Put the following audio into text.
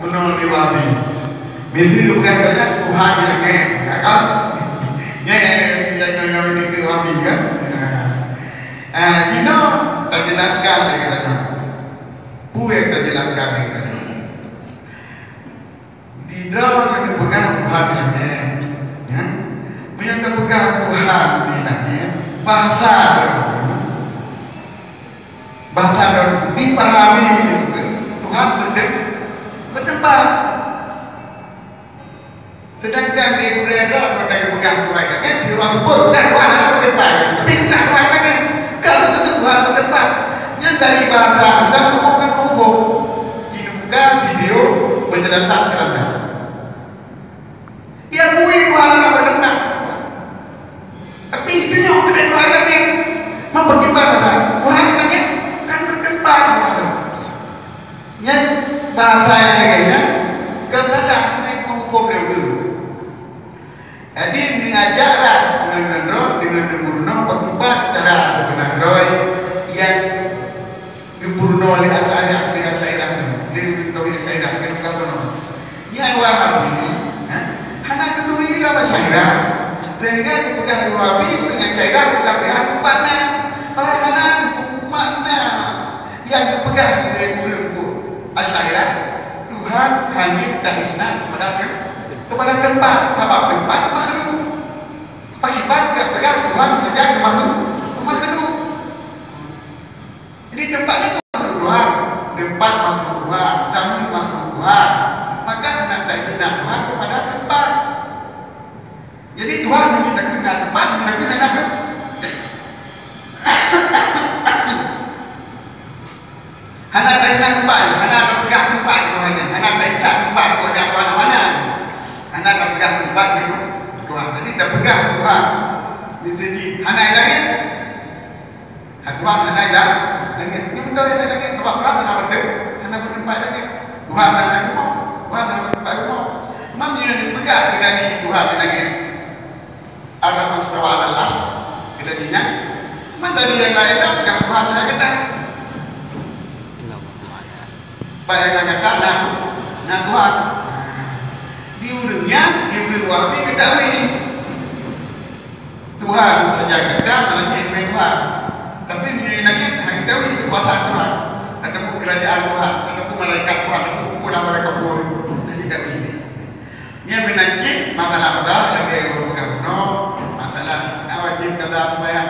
Kuno ni wabi. Mesti bukan kerja Tuhan yang kan? Yang itu ke wabi kan? Dino tak jelaskan lagi katanya. Puye tak jelaskan lagi katanya. Dino yang pegang Tuhan yang punya pegang Tuhan bilangnya bahasa dipahami Tuhan berdebat. Sedangkan dia berada pada yang pegang Tuhan kan si orang pun bukan Tuhan yang berdebat, tapi bukan Tuhan lagi. Kalau itu Tuhan berdebat, yang dari bahasa dan hukum dibuka video penjelasan kerana dia akui Tuhan yang berdebat, tapi itu yang bukan Tuhan lagi. Mempertimbangkan Tuhan lagi kan berdebat. Yang bahasa yang lainnya katalah hukum dia dulu. Jadi mengajaklah dengan Purno berdebat cara dengan yang dipurno oleh Asy'ariyah dengan Asy'ariyah dengan yang Wahabi hanya keturi dalam Asy'ariyah sehingga dipegang Wahabi dengan Asy'ariyah bukan pihak mana yang dipegang oleh Asy'ariyah Tuhan hanya tak isnad kepada tempat sebab tempat makhluk akibat ketegang Tuhan saja ke makhluk. Jadi tempat itu makhluk Tuhan, tempat makhluk Tuhan, zaman makhluk Tuhan, maka hendak tak isnad Tuhan kepada tempat. Jadi Tuhan menciptakan tempat dengan nakal. Hendak tak isnad tempat, hendak pegang tempat Tuhan, hendak tak isnad tempat kepada mana-mana. Anda tak pegang tempat itu Tuhan. Jadi tak pegang Tuhan di sini. Hana ilangin. Tuhan hana ilangin. Ini betul yang ilangin. Sebab Tuhan hana betul. Hana bertempat ilangin. Tuhan hana rumah. Tuhan hana bertempat rumah. Mam yang dipegang dengan Tuhan ilangin. Ada masalah Allah. Kita dinya. Mana dia yang lain tak pegang Tuhan hana kata. Baik yang kata nah Tuhan. Diulangnya, diulang waktu ketahui Tuhan saja kata malah ilmu Tuhan. Tapi dia nak tahu kekuasaan Tuhan, ataupun kerajaan Tuhan, ataupun malaikat Tuhan, ataupun malaikat Tuhan. Jadi tak ini. Dia menancik masalah lagi berpegang masalah awak kita dah supaya